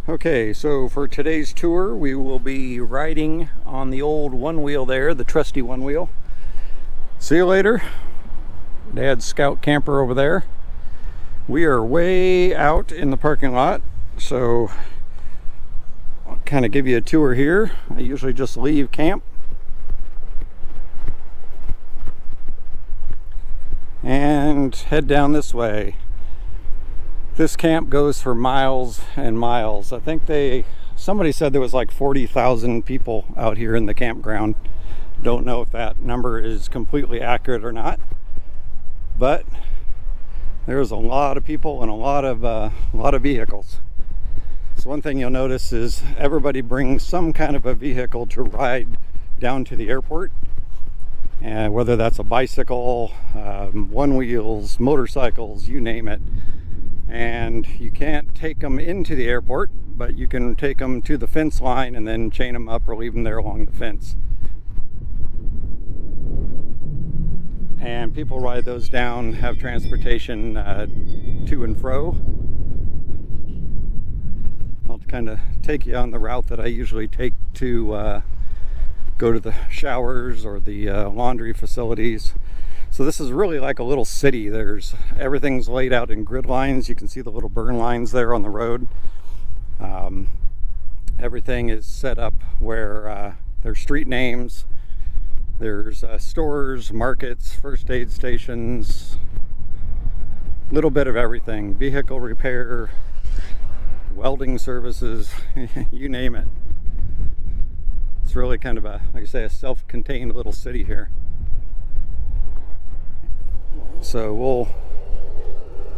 Okay, so for today's tour, we will be riding on the old one wheel there, the trusty one wheel. See you later. Dad's scout camper over there. We are way out in the parking lot, so I'll kind of give you a tour here. I usually just leave camp and head down this way. This camp goes for miles and miles. I think somebody said there was like 40,000 people out here in the campground. Don't know if that number is completely accurate or not, but there's a lot of people and a lot of vehicles. So one thing you'll notice is everybody brings some kind of a vehicle to ride down to the airport, and whether that's a bicycle, one wheels, motorcycles, you name it. And you can't take them into the airport, but you can take them to the fence line and then chain them up or leave them there along the fence. And people ride those down, have transportation to and fro. I'll kind of take you on the route that I usually take to go to the showers or the laundry facilities. So this is really like a little city. Everything's laid out in grid lines. You can see the little burn lines there on the road. Everything is set up where there's street names, there's stores, markets, first aid stations, a little bit of everything, vehicle repair, welding services, you name it. It's really kind of like I say, a self-contained little city here. So we'll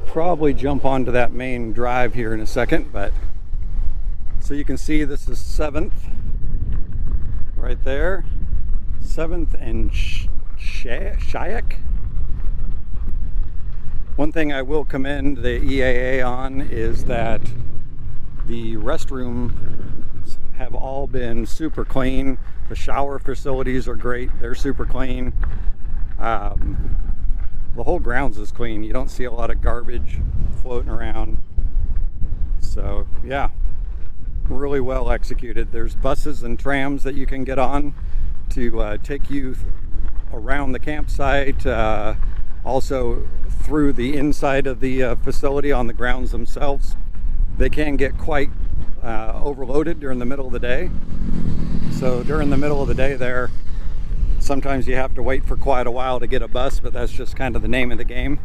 probably jump onto that main drive here in a second, but so you can see this is 7th right there, 7th and Shyok. One thing I will commend the EAA on is that the restrooms have all been super clean. The shower facilities are great, they're super clean. The whole grounds is clean. You don't see a lot of garbage floating around. So yeah, really well executed. There's buses and trams that you can get on to take you around the campsite, also through the inside of the facility on the grounds themselves. They can get quite overloaded during the middle of the day. So during the middle of the day there, sometimes you have to wait for quite a while to get a bus, but that's just kind of the name of the game.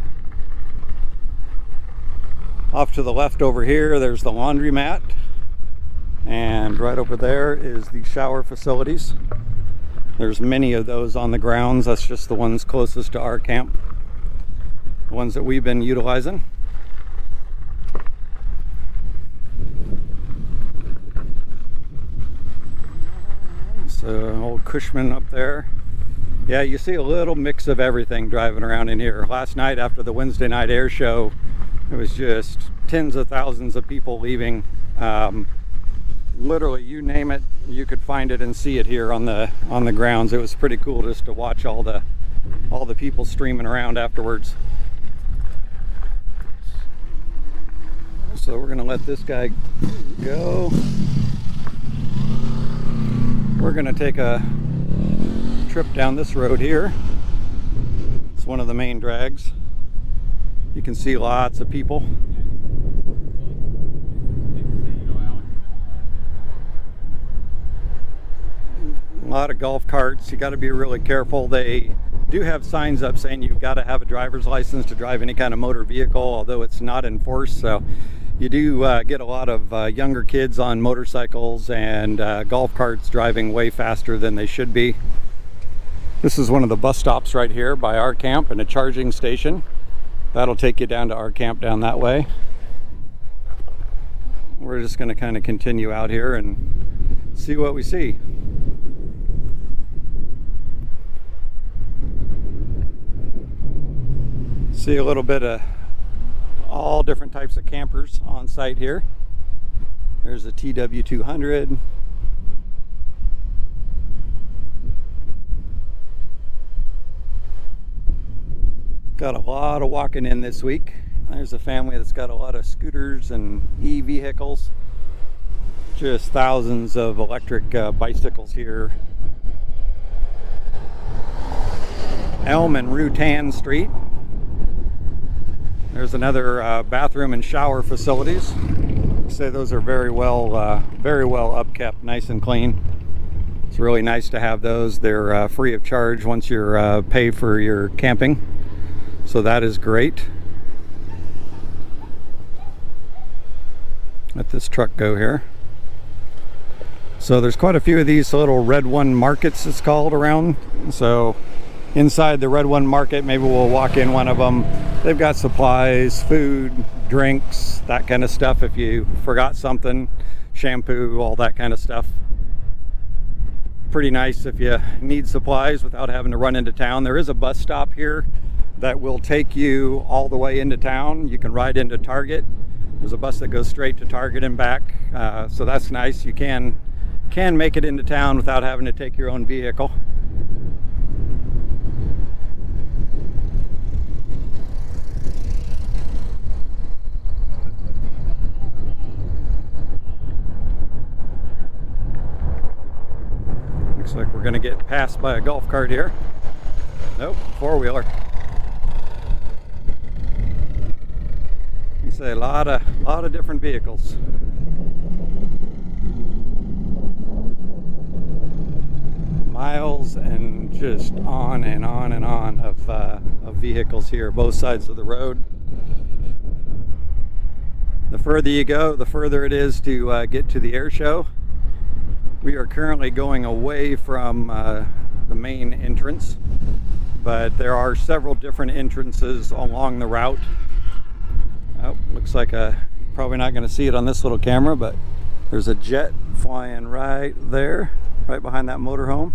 Off to the left over here, there's the laundromat. And right over there is the shower facilities. There's many of those on the grounds. That's just the ones closest to our camp. The ones that we've been utilizing. So old Cushman up there. Yeah, you see a little mix of everything driving around in here. Last night after the Wednesday night air show, it was just tens of thousands of people leaving. Literally, you name it, you could find it and see it here on the grounds. It was pretty cool just to watch all the people streaming around afterwards. So we're gonna let this guy go. We're gonna take a trip down this road here. It's one of the main drags. You can see lots of people. A lot of golf carts. You got to be really careful. They do have signs up saying you've got to have a driver's license to drive any kind of motor vehicle, although it's not enforced. So you do get a lot of younger kids on motorcycles and golf carts driving way faster than they should be. This is one of the bus stops right here by our camp and a charging station. That'll take you down to our camp down that way. We're just going to kind of continue out here and see what we see. See a little bit of all different types of campers on site here. There's a TW200. Got a lot of walking in this week. There's a family that's got a lot of scooters and e-vehicles. just thousands of electric bicycles here. Elm and Rutan Street. There's another bathroom and shower facilities. I'd say those are very well upkept, nice and clean. It's really nice to have those. They're free of charge once you're pay for your camping, so that is great. Let this truck go here. So there's quite a few of these little Red One markets, it's called, around. So inside the Red One market, maybe we'll walk in one of them. They've got supplies, food, drinks, that kind of stuff if you forgot something, shampoo, all that kind of stuff. Pretty nice if you need supplies without having to run into town. There is a bus stop here that will take you all the way into town. You can ride into Target. There's a bus that goes straight to Target and back, so that's nice. You can make it into town without having to take your own vehicle. Looks like we're gonna get passed by a golf cart here. Nope, four-wheeler. You say a lot of different vehicles. Miles and just on and on and on of vehicles here, both sides of the road. The further you go, the further it is to get to the air show. We are currently going away from the main entrance, but there are several different entrances along the route. Oh, looks like probably not going to see it on this little camera, but there's a jet flying right there, right behind that motorhome.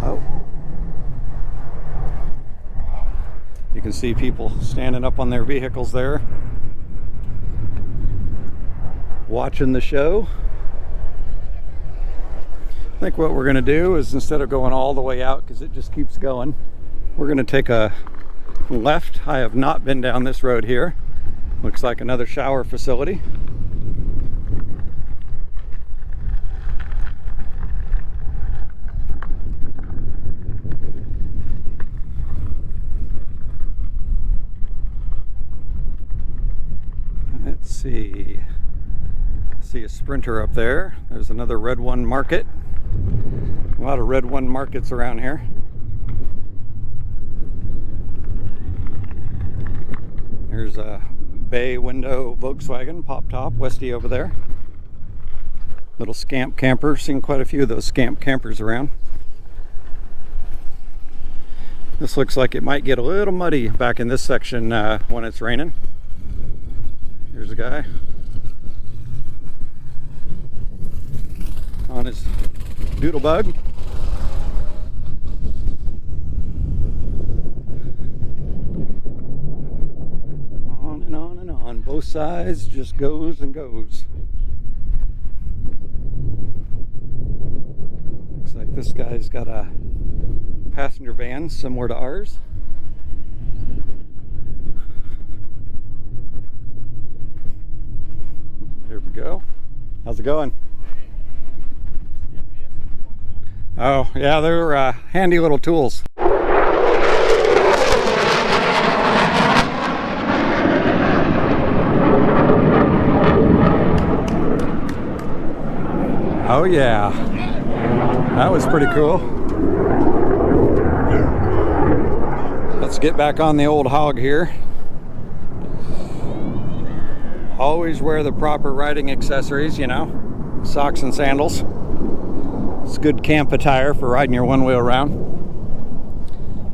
Oh, you can see people standing up on their vehicles there, watching the show. I think what we're going to do is, instead of going all the way out because it just keeps going, we're going to take a left. I have not been down this road here. Looks like another shower facility. Let's see. See a Sprinter up there. There's another Red One market. A lot of Red One markets around here. There's a bay window Volkswagen pop top, Westy over there. Little scamp camper. Seen quite a few of those scamp campers around. This looks like it might get a little muddy back in this section when it's raining. Here's a guy on his doodle bug. On and on and on. Both sides just goes and goes. Looks like this guy's got a passenger van similar to ours. There we go. How's it going? Oh, yeah, they're handy little tools. Oh, yeah. That was pretty cool. Let's get back on the old hog here. Always wear the proper riding accessories, you know, socks and sandals. It's good camp attire for riding your one wheel around.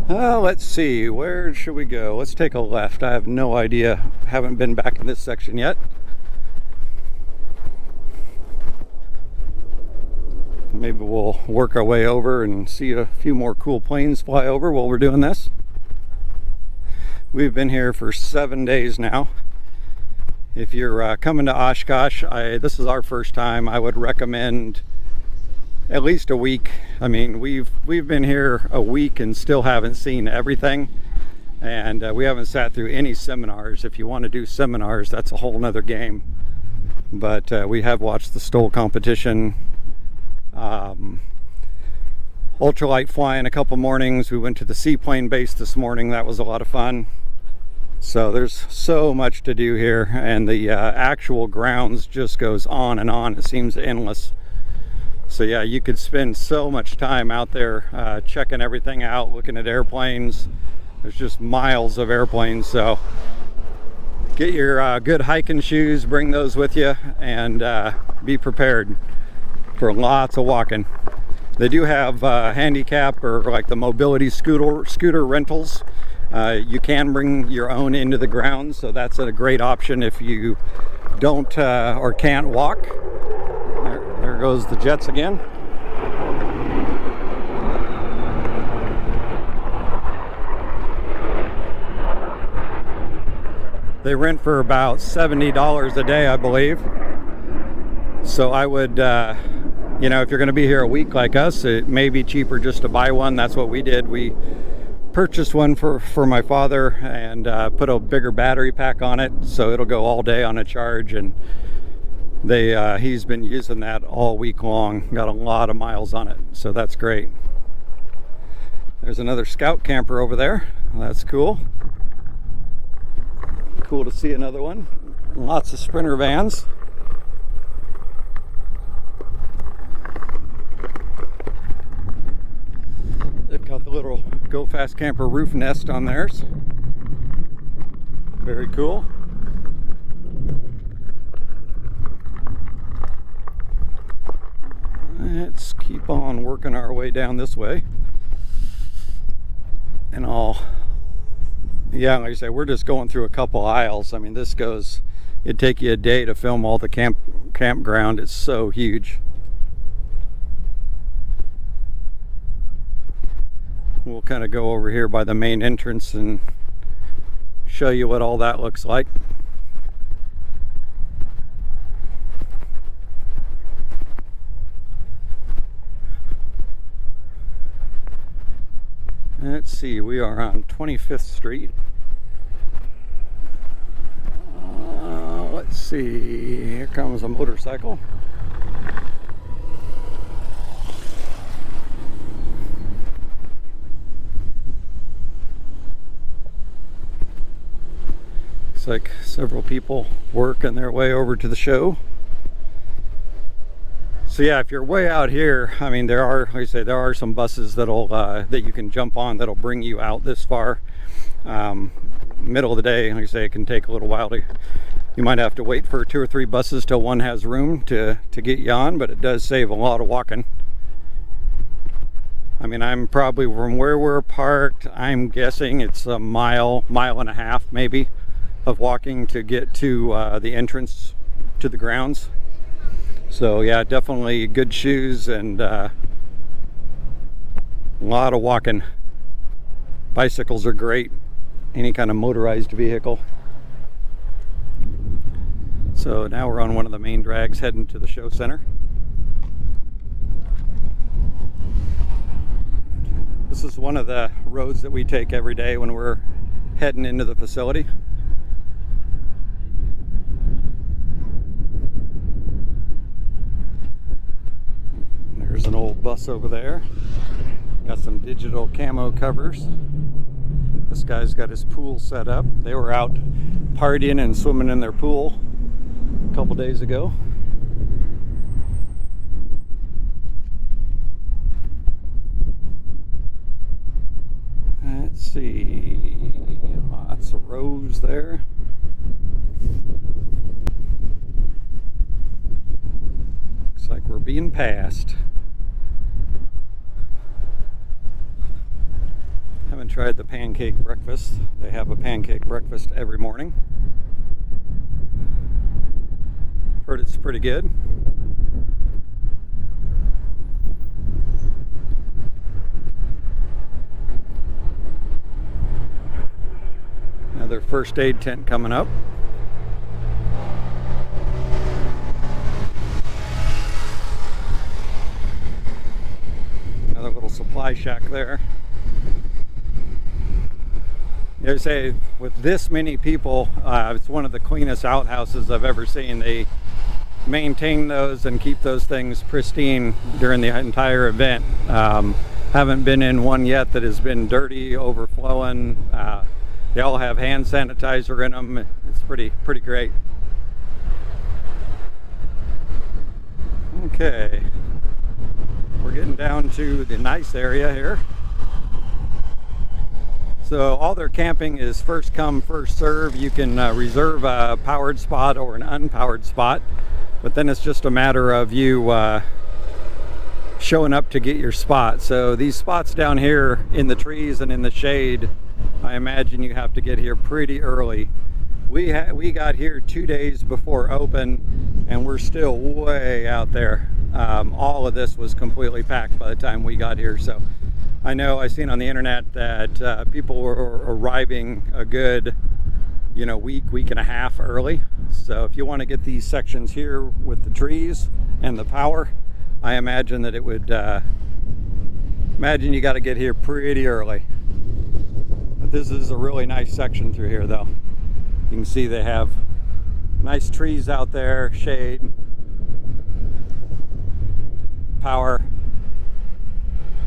Let's see, where should we go? Let's take a left. I have no idea. Haven't been back in this section yet. Maybe we'll work our way over and see a few more cool planes fly over while we're doing this. We've been here for 7 days now. If you're coming to Oshkosh, this is our first time. I would recommend at least a week. I mean, we've been here a week and still haven't seen everything, and we haven't sat through any seminars. If you want to do seminars, that's a whole nother game. But we have watched the STOL competition. Ultralight flying a couple mornings. We went to the seaplane base this morning. That was a lot of fun. So there's so much to do here, and the actual grounds just goes on and on. It seems endless. So yeah, you could spend so much time out there checking everything out, looking at airplanes. There's just miles of airplanes. So get your good hiking shoes, bring those with you, and be prepared for lots of walking. They do have handicap or like the mobility scooter rentals. You can bring your own into the grounds, so that's a great option if you don't or can't walk. There goes the jets again. They rent for about $70 a day, I believe. So I would, you know, if you're going to be here a week like us, it may be cheaper just to buy one. That's what we did. We purchased one for my father and put a bigger battery pack on it, so it'll go all day on a charge. And he's been using that all week long. Got a lot of miles on it, so that's great. There's another scout camper over there. That's cool. Cool to see another one. Lots of Sprinter vans. They've got the little Go Fast Camper roof nest on theirs. Very cool. Let's keep on working our way down this way. And yeah, like I say, we're just going through a couple aisles. I mean, it'd take you a day to film all the campground. It's so huge. We'll kind of go over here by the main entrance and show you what all that looks like. Let's see, we are on 25th Street. Let's see, here comes a motorcycle. Looks like several people working their way over to the show. So yeah, if you're way out here, I mean, there are, like I say, there are some buses that'll that you can jump on that'll bring you out this far. Middle of the day, like I say, it can take a little while you might have to wait for 2 or 3 buses till one has room to get you on, but it does save a lot of walking. I mean, I'm probably from where we're parked, I'm guessing it's a mile and a half maybe of walking to get to the entrance to the grounds. So yeah, definitely good shoes and a lot of walking. Bicycles are great, any kind of motorized vehicle. So now we're on one of the main drags heading to the show center. This is one of the roads that we take every day when we're heading into the facility. There's an old bus over there. Got some digital camo covers. This guy's got his pool set up. They were out partying and swimming in their pool a couple days ago. Let's see, lots of rows there. Looks like we're being passed. Haven't tried the pancake breakfast. They have a pancake breakfast every morning. Heard it's pretty good. Another first aid tent coming up. Another little supply shack there. They say with this many people, it's one of the cleanest outhouses I've ever seen. They maintain those and keep those things pristine during the entire event. Haven't been in one yet that has been dirty, overflowing. They all have hand sanitizer in them. It's pretty great. Okay, we're getting down to the nice area here. So all their camping is first come, first serve. You can reserve a powered spot or an unpowered spot, but then it's just a matter of you showing up to get your spot. So these spots down here in the trees and in the shade, I imagine you have to get here pretty early. We got here 2 days before open, and we're still way out there. All of this was completely packed by the time we got here. So I know I've seen on the internet that people were arriving a good, week and a half early. So if you want to get these sections here with the trees and the power, I imagine that it would, imagine you got to get here pretty early. But this is a really nice section through here though. You can see they have nice trees out there, shade, power,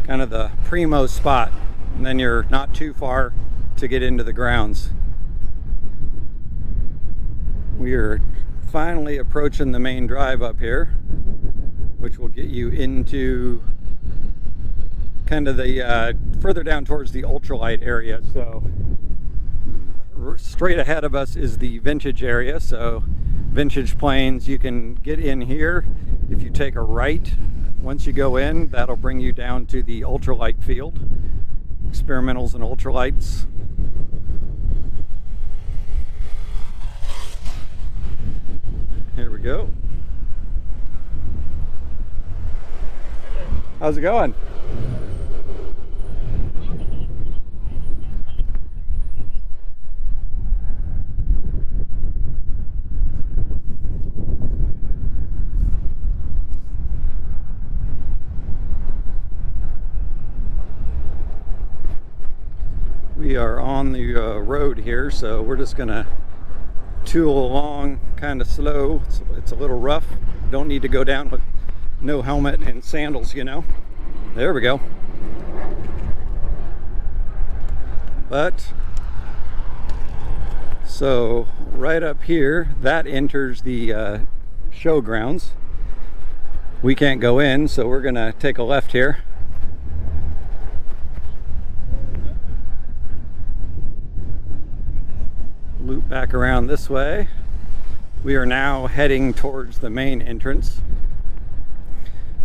kind of the primo spot. And then you're not too far to get into the grounds. We are finally approaching the main drive up here, which will get you into kind of the further down towards the ultralight area. So straight ahead of us is the vintage area. So vintage planes, you can get in here. If you take a right, once you go in, that'll bring you down to the ultralight field, experimentals and ultralights. Here we go. How's it going? We are on the road here, so we're just gonna tool along kind of slow. It's a little rough. Don't need to go down with no helmet and sandals, There we go. But so right up here, that enters the showgrounds. We can't go in, so we're gonna take a left here. Loop back around this way. We are now heading towards the main entrance.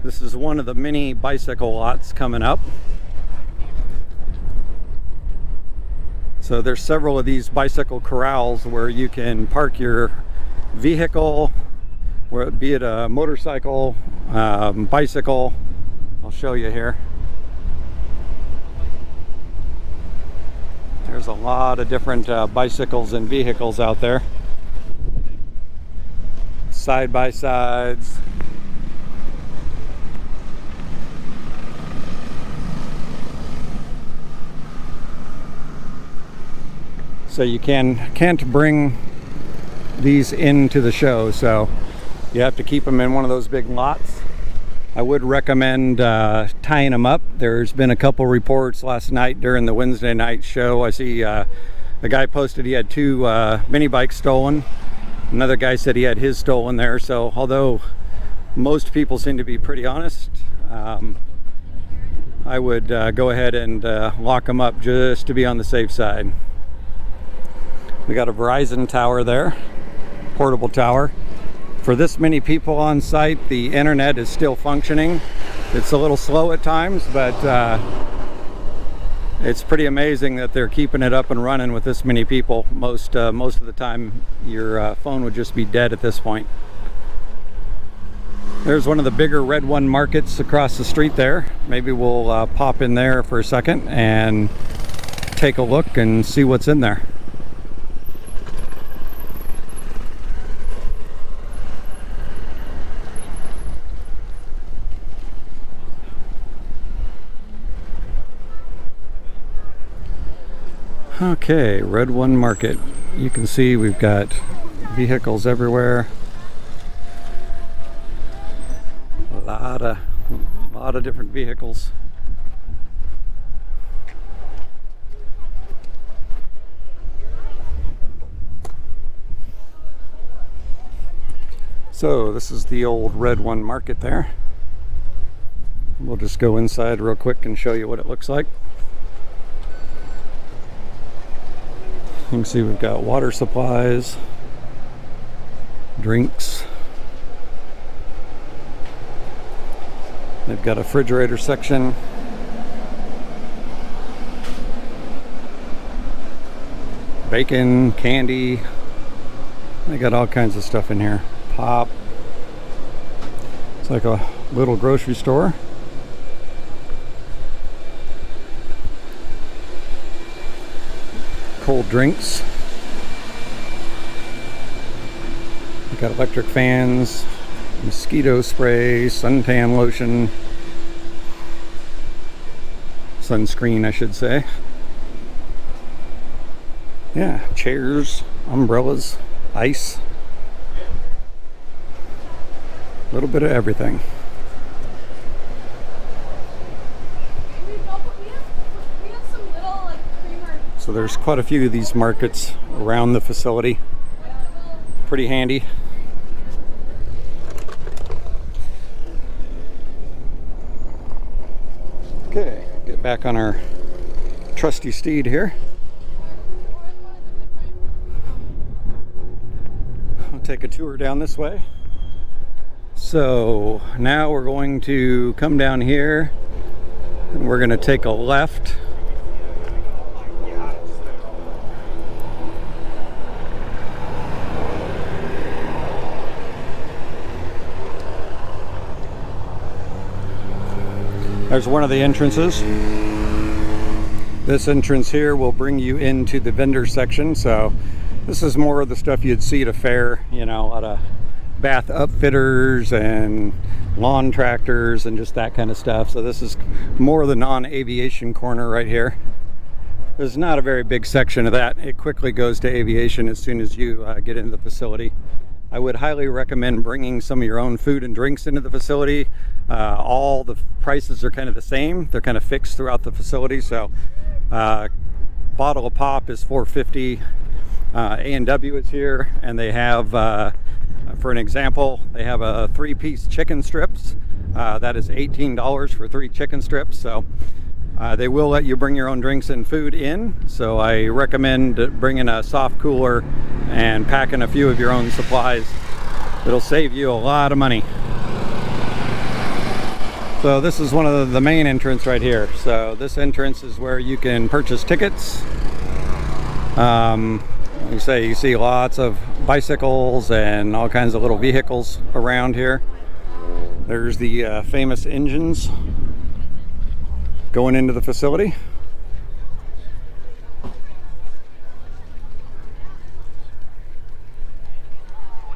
This is one of the many bicycle lots coming up. So there's several of these bicycle corrals where you can park your vehicle, be it a motorcycle, bicycle. I'll show you here. There's a lot of different bicycles and vehicles out there. Side by sides. So you can't bring these into the show, so you have to keep them in one of those big lots. I would recommend tying them up. There's been a couple reports last night during the Wednesday night show. I see a guy posted he had 2 mini bikes stolen. Another guy said he had his stolen there. So although most people seem to be pretty honest, I would go ahead and lock them up just to be on the safe side. We got a Verizon tower there, portable tower. For this many people on site, the internet is still functioning. It's a little slow at times, but it's pretty amazing that they're keeping it up and running with this many people. Most of the time, your phone would just be dead at this point. There's one of the bigger Red One markets across the street there. Maybe we'll pop in there for a second and take a look and see what's in there. Okay, Red One Market. You can see we've got vehicles everywhere. lot of different vehicles. So this is the old Red One Market there. We'll just go inside real quick and show you what it looks like. You can see we've got water supplies, drinks. They've got a refrigerator section. Bacon, candy. They got all kinds of stuff in here. Pop. It's like a little grocery store. Cold drinks. We got electric fans, mosquito spray, suntan lotion, sunscreen I should say. Yeah, chairs, umbrellas, ice. A little bit of everything. So there's quite a few of these markets around the facility. Pretty handy. Okay, get back on our trusty steed here. I'll take a tour down this way. So now we're going to come down here and we're going to take a left. There's one of the entrances. This entrance here will bring you into the vendor section. So this is more of the stuff you'd see at a fair, you know, a lot of bath upfitters and lawn tractors and just that kind of stuff. So this is more of the non-aviation corner right here. There's not a very big section of that. It quickly goes to aviation as soon as you get into the facility. I would highly recommend bringing some of your own food and drinks into the facility. All the prices are kind of the same. They're kind of fixed throughout the facility. So bottle of pop is $4.50. A&W is here, and they have, for an example, they have a 3-piece chicken strips. That is $18 for 3 chicken strips. So they will let you bring your own drinks and food in. So I recommend bringing a soft cooler and packing a few of your own supplies. It'll save you a lot of money. So this is one of the main entrance right here. So this entrance is where you can purchase tickets. You see lots of bicycles and all kinds of little vehicles around here. There's the famous engines going into the facility.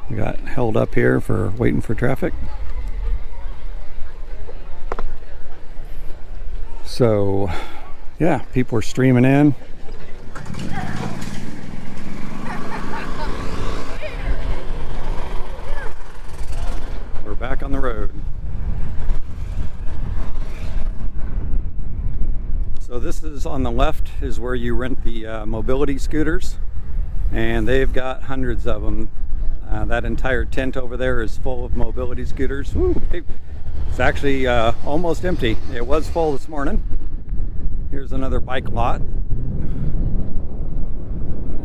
We got held up here for waiting for traffic. So yeah, people are streaming in. We're back on the road. So this is on the left is where you rent the mobility scooters, and they've got hundreds of them. That entire tent over there is full of mobility scooters. Woo, it's actually almost empty. It was full this morning. Here's another bike lot.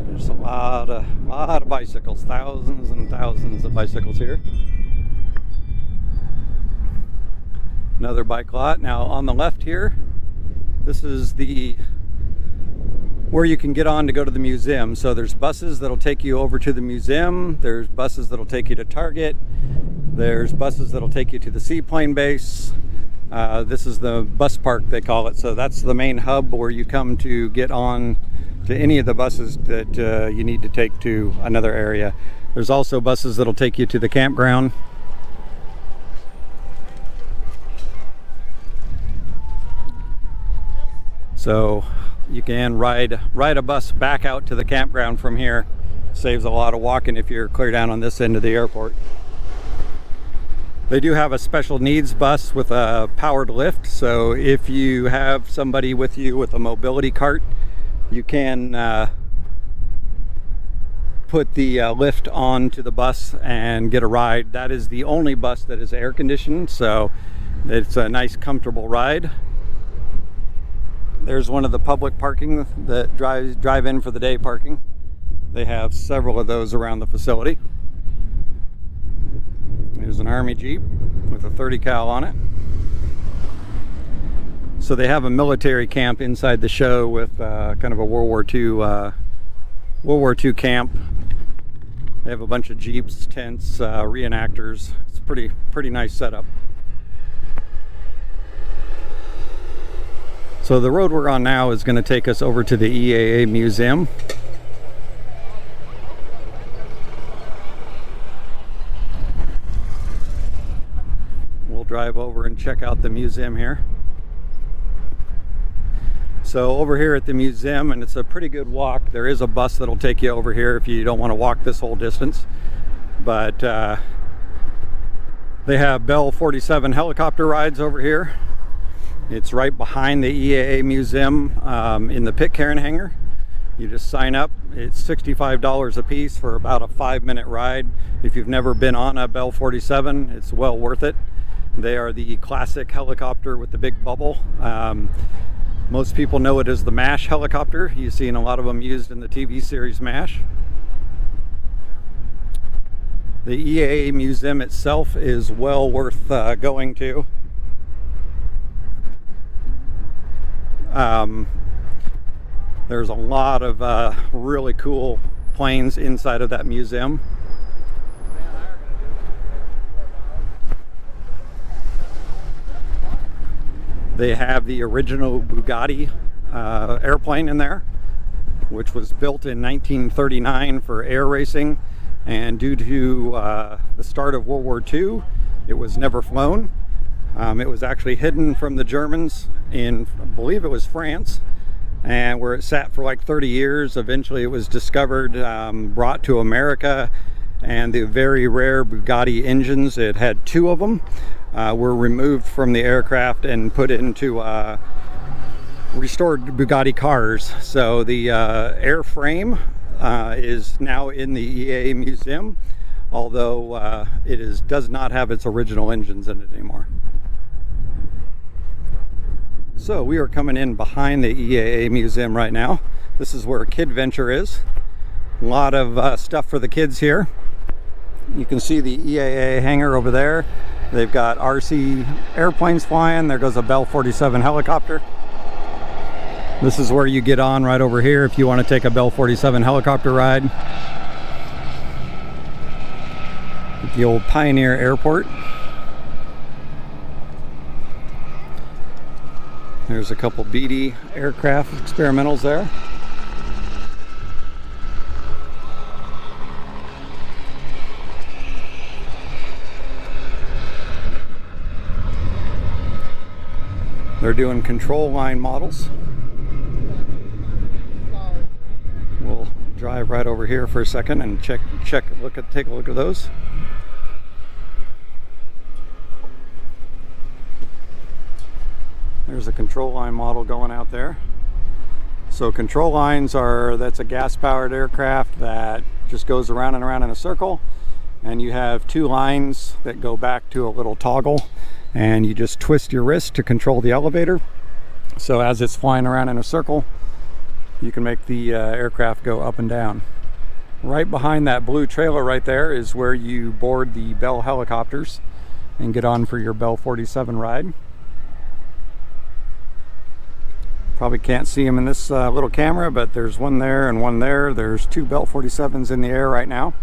There's a lot of bicycles, thousands and thousands of bicycles here. Another bike lot. Now on the left here, this is where you can get on to go to the museum. So there's buses that'll take you over to the museum. There's buses that'll take you to Target. There's buses that'll take you to the seaplane base. This is the bus park, they call it. So that's the main hub where you come to get on to any of the buses that you need to take to another area. There's also buses that'll take you to the campground. So you can ride a bus back out to the campground from here. Saves a lot of walking if you're clear down on this end of the airport. They do have a special needs bus with a powered lift, so if you have somebody with you with a mobility cart, you can put the lift onto the bus and get a ride. That is the only bus that is air conditioned, so it's a nice comfortable ride. There's one of the public parking that drive in for the day parking. They have several of those around the facility. There's an Army Jeep with a 30 cal on it. So they have a military camp inside the show with kind of a World War II camp. They have a bunch of Jeeps, tents, reenactors. It's a pretty nice setup. So the road we're on now is going to take us over to the EAA Museum. We'll drive over and check out the museum here. So over here at the museum, and it's a pretty good walk, there is a bus that'll take you over here if you don't want to walk this whole distance. But they have Bell 47 helicopter rides over here. It's right behind the EAA Museum in the Pitcairn hangar. You just sign up. It's $65 a piece for about a 5-minute ride. If you've never been on a Bell 47, it's well worth it. They are the classic helicopter with the big bubble. Most people know it as the MASH helicopter. You've seen a lot of them used in the TV series MASH. The EAA Museum itself is well worth going to. There's a lot of really cool planes inside of that museum. They have the original Bugatti airplane in there, which was built in 1939 for air racing, and due to the start of World War II, it was never flown. It was actually hidden from the Germans in, I believe it was France, and where it sat for like 30 years. Eventually it was discovered, brought to America, and the very rare Bugatti engines, it had 2 of them, were removed from the aircraft and put into restored Bugatti cars. So the airframe is now in the EAA Museum, although it does not have its original engines in it anymore. So we are coming in behind the EAA Museum right now. This is where Kid Venture is. A lot of stuff for the kids here. You can see the EAA hangar over there. They've got RC airplanes flying. There goes a Bell 47 helicopter. This is where you get on right over here if you want to take a Bell 47 helicopter ride. At the old Pioneer Airport. There's a couple BD aircraft experimentals there. They're doing control line models. We'll drive right over here for a second and take a look at those. There's a control line model going out there. So control lines that's a gas-powered aircraft that just goes around and around in a circle, and you have 2 lines that go back to a little toggle, and you just twist your wrist to control the elevator. So as it's flying around in a circle, you can make the aircraft go up and down. Right behind that blue trailer right there is where you board the Bell helicopters and get on for your Bell 47 ride. Probably can't see them in this little camera, but there's one there and one there. There's 2 Bell 47s in the air right now.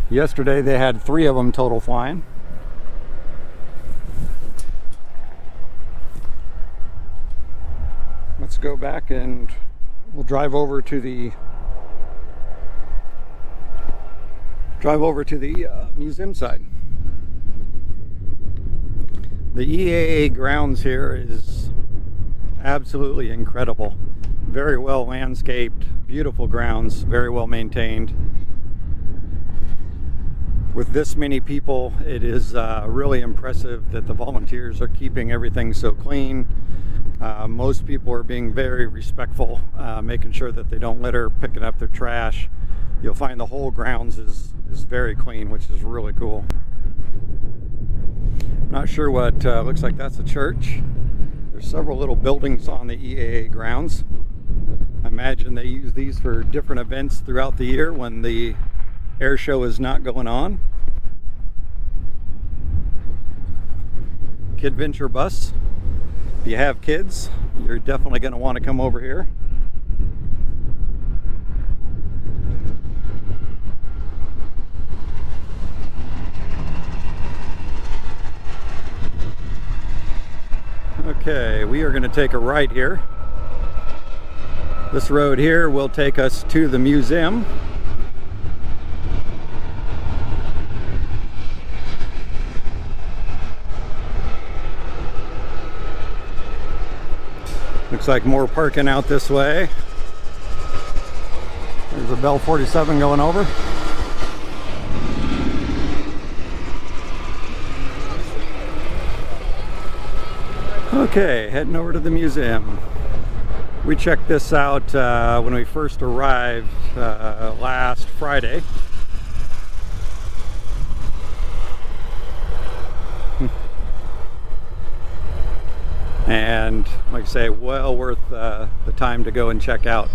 Yesterday they had 3 of them total flying. Let's go back and we'll drive over to the museum side. The EAA grounds here is absolutely incredible. Very well landscaped, beautiful grounds, very well maintained. with this many people, it is really impressive that the volunteers are keeping everything so clean. Most people are being very respectful, making sure that they don't litter, picking up their trash. You'll find the whole grounds is very clean, which is really cool. Not sure what looks like that's a church. There's several little buildings on the EAA grounds. I imagine they use these for different events throughout the year when the air show is not going on. Kid Venture bus. If you have kids, you're definitely going to want to come over here. Okay, we are going to take a right here. This road here will take us to the museum. Looks like more parking out this way. There's a Bell 47 going over. Okay, heading over to the museum. We checked this out when we first arrived last Friday. And like I say, well worth the time to go and check out.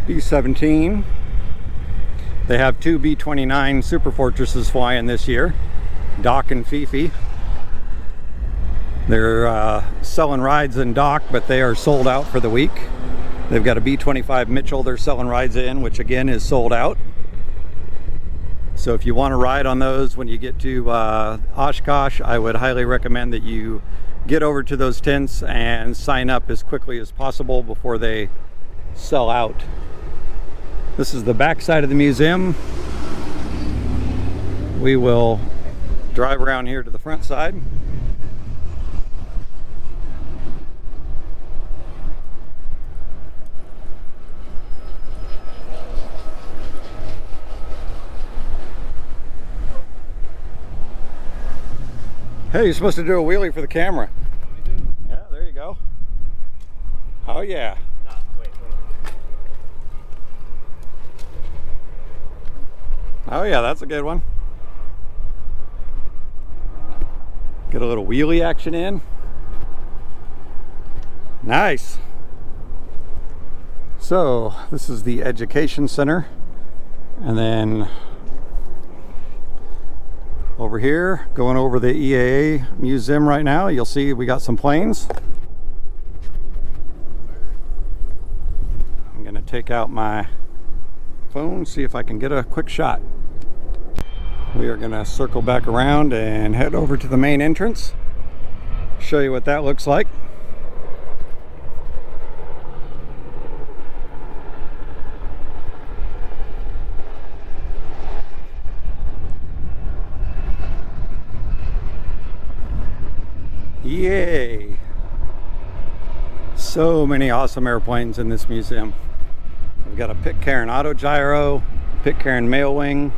B-17. They have two B-29 Super Fortresses flying this year, Doc and Fifi. They're selling rides in Doc, but they are sold out for the week. They've got a B-25 Mitchell they're selling rides in, which again is sold out. So if you want to ride on those when you get to Oshkosh, I would highly recommend that you get over to those tents and sign up as quickly as possible before they sell out. This is the back side of the museum. We will drive around here to the front side. Hey, you're supposed to do a wheelie for the camera. Yeah, there you go. Oh yeah. No, wait. Oh yeah, that's a good one. Get a little wheelie action in. Nice. So this is the education center, and then over here, going over the EAA museum right now, you'll see we got some planes. I'm gonna take out my phone, see if I can get a quick shot. We are gonna circle back around and head over to the main entrance, show you what that looks like. Yay! So many awesome airplanes in this museum. We've got a Pitcairn autogyro, Pitcairn mail wing.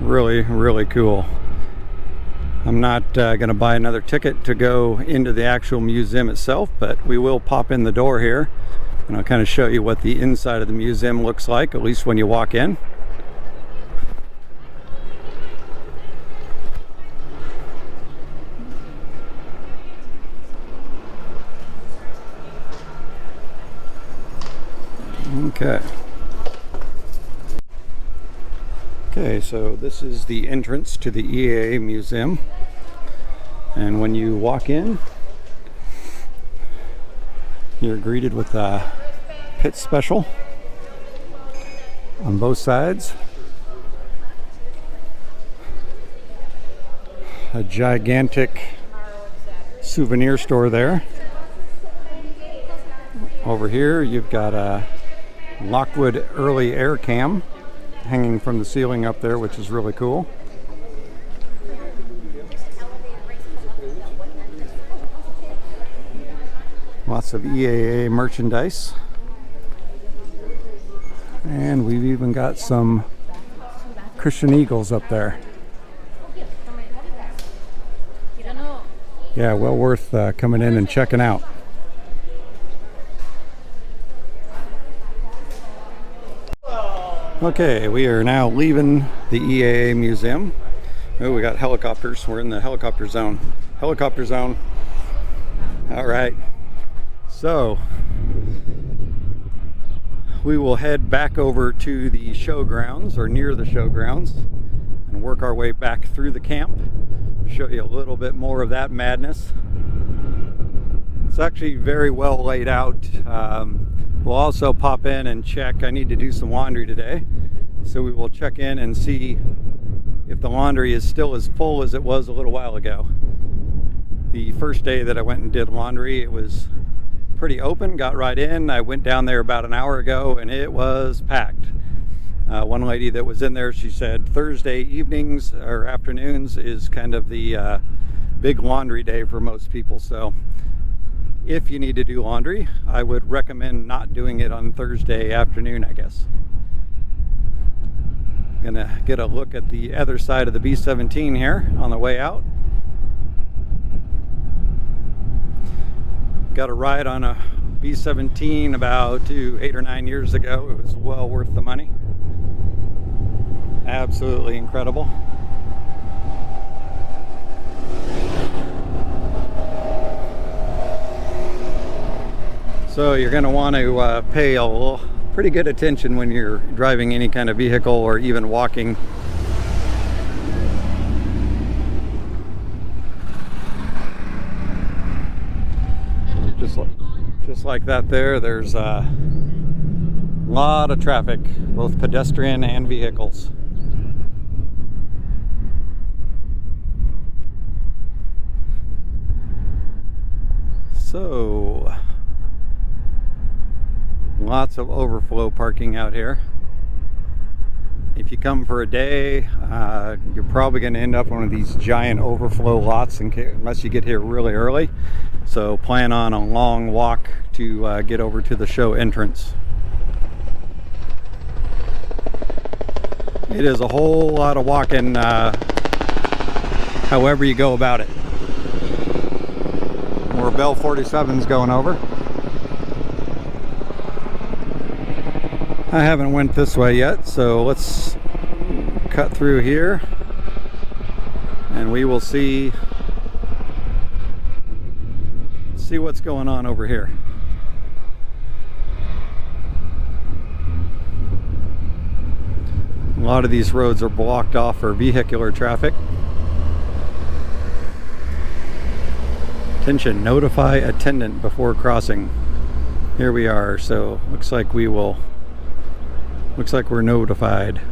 Really, really cool. I'm not going to buy another ticket to go into the actual museum itself, but we will pop in the door here and I'll kind of show you what the inside of the museum looks like, at least when you walk in. Okay, so this is the entrance to the EAA museum, and when you walk in, you're greeted with a pit special on both sides, a gigantic souvenir store there. Over here you've got a Lockwood early air cam hanging from the ceiling up there, which is really cool. Lots of EAA merchandise. And we've even got some Christian Eagles up there. Yeah, well worth coming in and checking out. Okay, we are now leaving the EAA museum. Oh, we got helicopters. We're in the helicopter zone. Helicopter zone. All right. So we will head back over to the showgrounds, or near the showgrounds, and work our way back through the camp. Show you a little bit more of that madness. It's actually very well laid out. We'll also pop in and check. I need to do some laundry today, so we will check in and see if the laundry is still as full as it was a little while ago. The first day that I went and did laundry, it was pretty open, got right in. I went down there about an hour ago and it was packed. One lady that was in there, she said Thursday evenings or afternoons is kind of the big laundry day for most people. So if you need to do laundry, I would recommend not doing it on Thursday afternoon, I guess. Gonna get a look at the other side of the B-17 here on the way out. Got a ride on a B-17 about 8 or 9 years ago. It was well worth the money. Absolutely incredible. So you're going to want to pay a pretty good attention when you're driving any kind of vehicle or even walking. Just like that there's a lot of traffic, both pedestrian and vehicles. So, lots of overflow parking out here. If you come for a day, you're probably going to end up on one of these giant overflow lots unless you get here really early. So plan on a long walk to get over to the show entrance. It is a whole lot of walking, however you go about it. More Bell 47s going over. I haven't went this way yet, so let's cut through here and we will see what's going on over here. A lot of these roads are blocked off for vehicular traffic. Attention, notify attendant before crossing. Here we are, so looks like we're notified.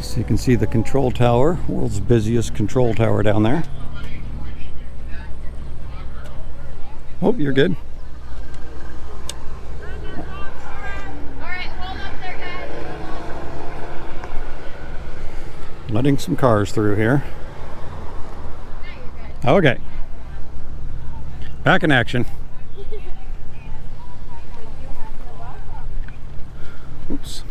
So you can see the control tower, world's busiest control tower down there. Oh, you're good. Letting some cars through here. Okay. Back in action. Oops.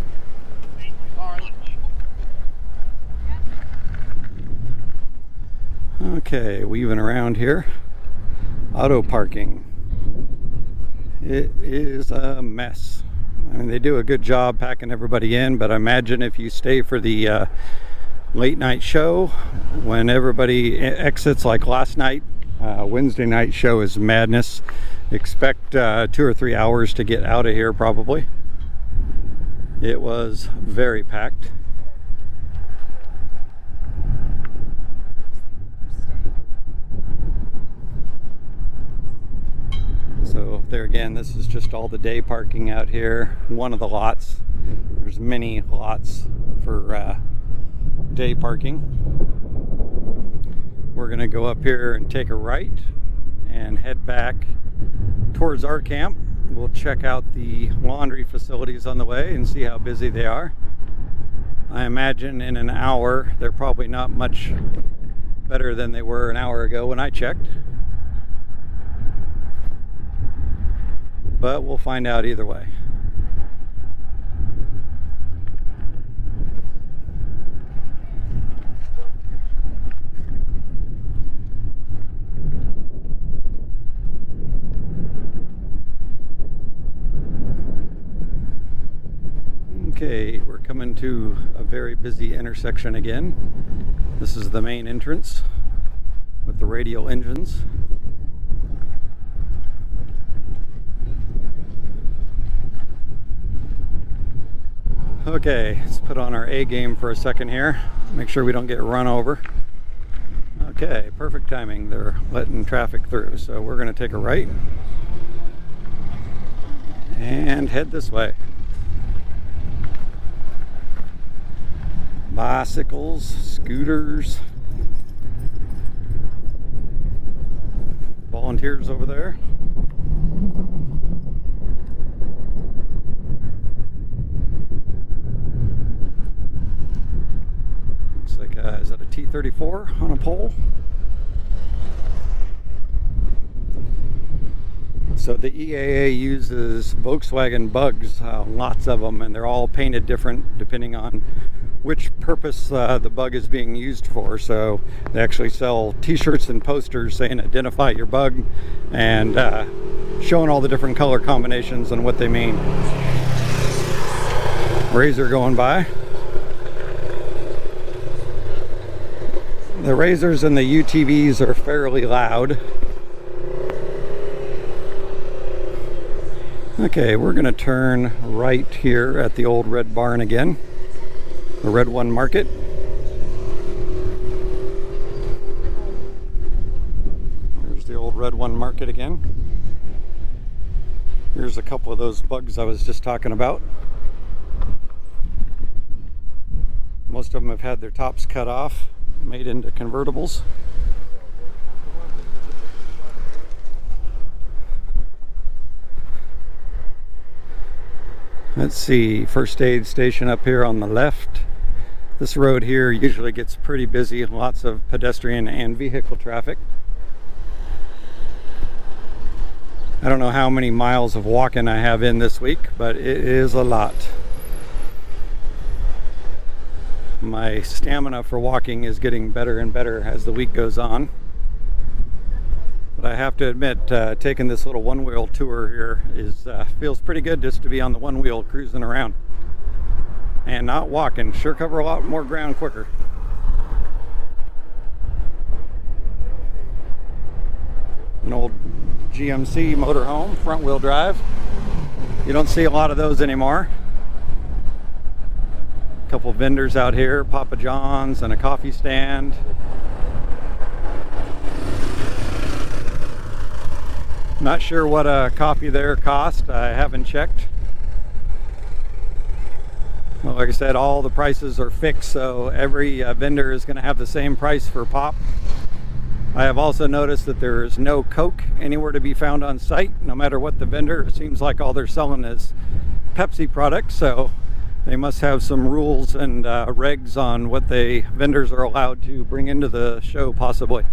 Okay, weaving around here. Auto parking. It is a mess. I mean, they do a good job packing everybody in, but I imagine if you stay for the late night show, when everybody exits, like last night, Wednesday night show is madness. Expect 2 or 3 hours to get out of here probably. It was very packed. So there again, this is just all the day parking out here. One of the lots. There's many lots for day parking. We're gonna go up here and take a right and head back towards our camp, We'll check out the laundry facilities on the way and see how busy they are. I imagine in an hour they're probably not much better than they were an hour ago when I checked. But we'll find out either way. Okay, we're coming to a very busy intersection again. This is the main entrance with the radial engines. Okay, let's put on our A game for a second here. Make sure we don't get run over. Okay, perfect timing. They're letting traffic through, so we're going to take a right and head this way. Bicycles, scooters, volunteers over there. Looks like, is that a T-34 on a pole? So the EAA uses Volkswagen Bugs, lots of them, and they're all painted different depending on which purpose the bug is being used for. So they actually sell t-shirts and posters saying identify your bug and showing all the different color combinations and what they mean. Razor going by. The Razors and the UTVs are fairly loud. Okay, we're going to turn right here at the old red barn again. The Red One Market. There's the old Red One Market again. Here's a couple of those bugs I was just talking about. Most of them have had their tops cut off, made into convertibles. Let's see, first aid station up here on the left. This road here usually gets pretty busy, lots of pedestrian and vehicle traffic. I don't know how many miles of walking I have in this week, but it is a lot. My stamina for walking is getting better and better as the week goes on. But I have to admit, taking this little one-wheel tour here feels pretty good just to be on the one wheel cruising around. And not walking. Sure cover a lot more ground quicker. An old GMC motorhome, front wheel drive. You don't see a lot of those anymore. A couple vendors out here, Papa John's and a coffee stand. Not sure what a coffee there cost. I haven't checked. Well, like I said, all the prices are fixed, so every vendor is going to have the same price for pop. I have also noticed that there is no Coke anywhere to be found on site, no matter what the vendor. It seems like all they're selling is Pepsi products, so they must have some rules and regs on what vendors are allowed to bring into the show, possibly.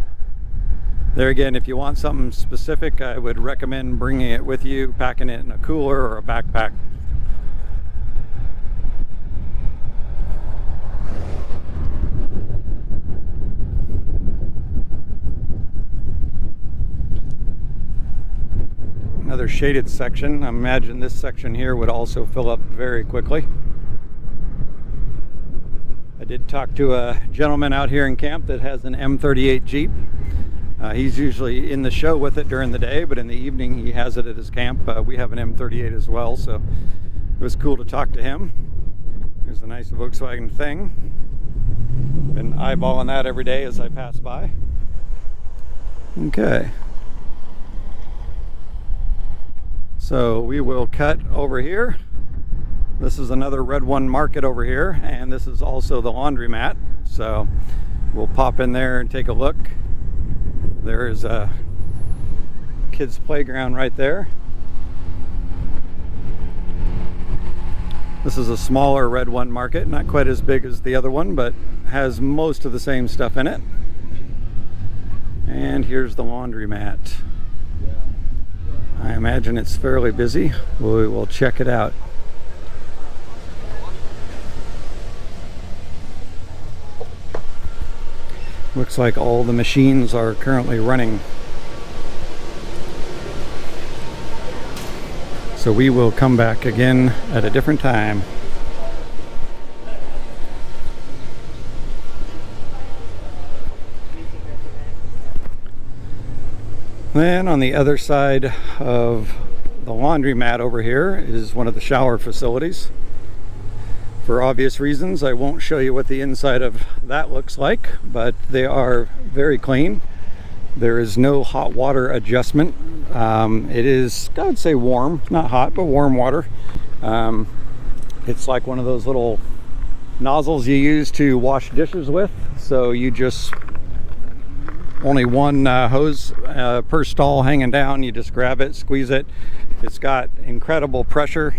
There again, if you want something specific, I would recommend bringing it with you, packing it in a cooler or a backpack. Another shaded section. I imagine this section here would also fill up very quickly. I did talk to a gentleman out here in camp that has an M38 Jeep. He's usually in the show with it during the day, but in the evening he has it at his camp. We have an M38 as well, so it was cool to talk to him. There's a nice Volkswagen thing. Been eyeballing that every day as I pass by. Okay. So we will cut over here. This is another Red One Market over here, and this is also the laundromat. So we'll pop in there and take a look. There is a kids' playground right there. This is a smaller Red One market, not quite as big as the other one, but has most of the same stuff in it. And here's the laundromat. I imagine it's fairly busy. We will check it out. Looks like all the machines are currently running. So we will come back again at a different time. Then on the other side of the laundromat over here is one of the shower facilities. For obvious reasons, I won't show you what the inside of that looks like, but they are very clean. There is no hot water adjustment. It is, I would say, warm, not hot, but warm water. It's like one of those little nozzles you use to wash dishes with. So you just, only one hose per stall hanging down. You just grab it, squeeze it. It's got incredible pressure.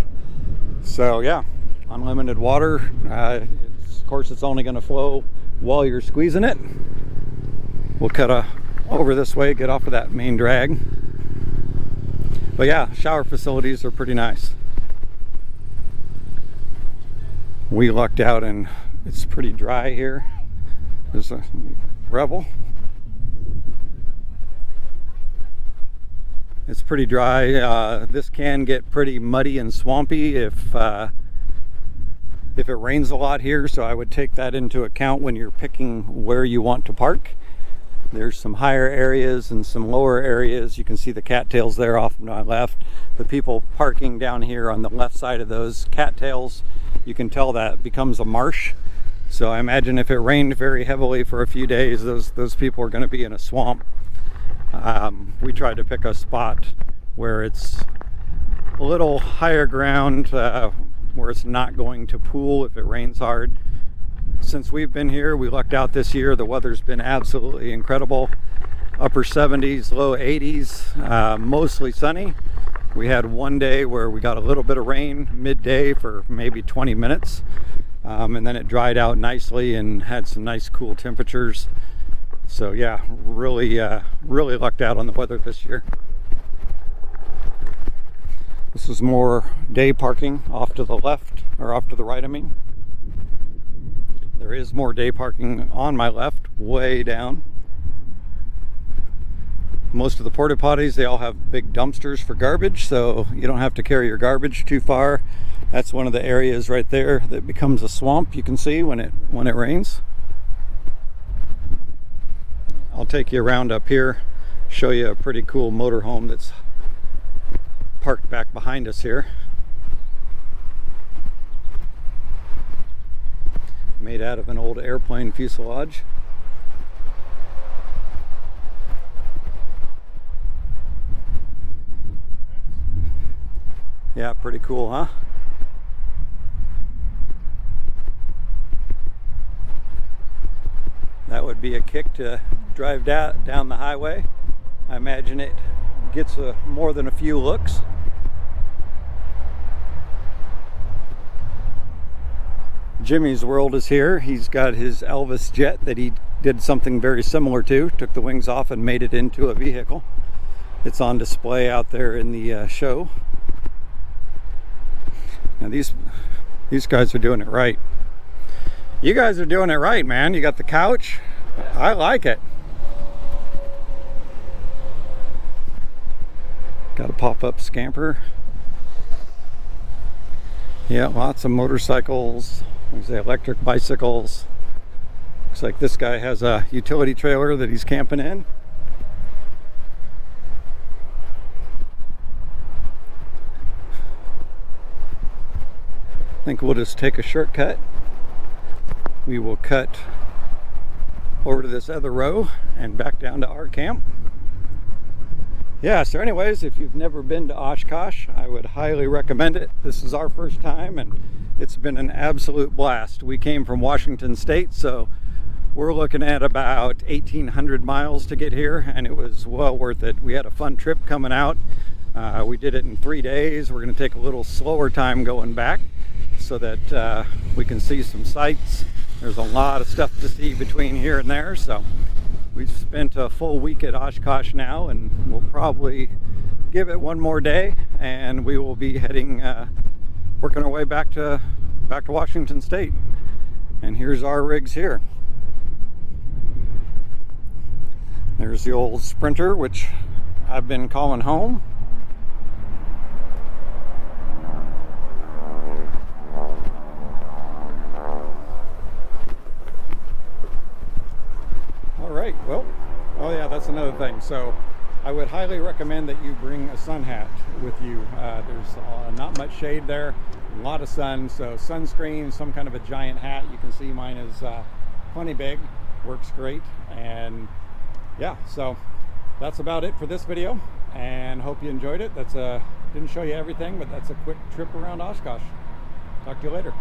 So yeah, unlimited water. Of course, it's only going to flow while you're squeezing it. We'll cut over this way, get off of that main drag. But yeah, shower facilities are pretty nice. We lucked out and it's pretty dry here. There's a Rebel. It's pretty dry. This can get pretty muddy and swampy if it rains a lot here, so I would take that into account when you're picking where you want to park. There's some higher areas and some lower areas. You can see the cattails there off to my left. The people parking down here on the left side of those cattails, you can tell that becomes a marsh. So I imagine if it rained very heavily for a few days, those people are going to be in a swamp. We tried to pick a spot where it's a little higher ground, where it's not going to pool if it rains hard. Since we've been here, we lucked out this year. The weather's been absolutely incredible. Upper 70s, low 80s, mostly sunny. We had one day where we got a little bit of rain midday for maybe 20 minutes. And then it dried out nicely and had some nice cool temperatures. So yeah, really lucked out on the weather this year. This is more day parking off to the left, or off to the right, I mean. There is more day parking on my left, way down. Most of the porta potties, they all have big dumpsters for garbage, so you don't have to carry your garbage too far. That's one of the areas right there that becomes a swamp, you can see when it rains. I'll take you around up here, show you a pretty cool motorhome that's parked back behind us here. Made out of an old airplane fuselage. Yeah, pretty cool, huh? That would be a kick to drive down the highway. I imagine it gets more than a few looks. Jimmy's World is here. He's got his Elvis jet that he did something very similar to. Took the wings off and made it into a vehicle. It's on display out there in the show. Now these guys are doing it right. You guys are doing it right, man. You got the couch. I like it. Got a pop-up scamper. Yeah, lots of motorcycles. There's the electric bicycles. Looks like this guy has a utility trailer that he's camping in. I think we'll just take a shortcut. We will cut over to this other row and back down to our camp. Yeah, so anyways, if you've never been to Oshkosh, I would highly recommend it. This is our first time and it's been an absolute blast. We came from Washington State, so we're looking at about 1,800 miles to get here, and it was well worth it. We had a fun trip coming out. We did it in 3 days. We're going to take a little slower time going back. so that we can see some sights. There's a lot of stuff to see between here and there, so we've spent a full week at Oshkosh now, and we'll probably give it one more day, and we will be heading, working our way back to Washington State. And here's our rigs here. There's the old Sprinter, which I've been calling home. All right, well, oh yeah, that's another thing. So I would highly recommend that you bring a sun hat with you. There's not much shade there, a lot of sun, so sunscreen, some kind of a giant hat. You can see mine is plenty big, works great. And yeah, so that's about it for this video, and hope you enjoyed it. Didn't show you everything, but that's a quick trip around Oshkosh. Talk to you later.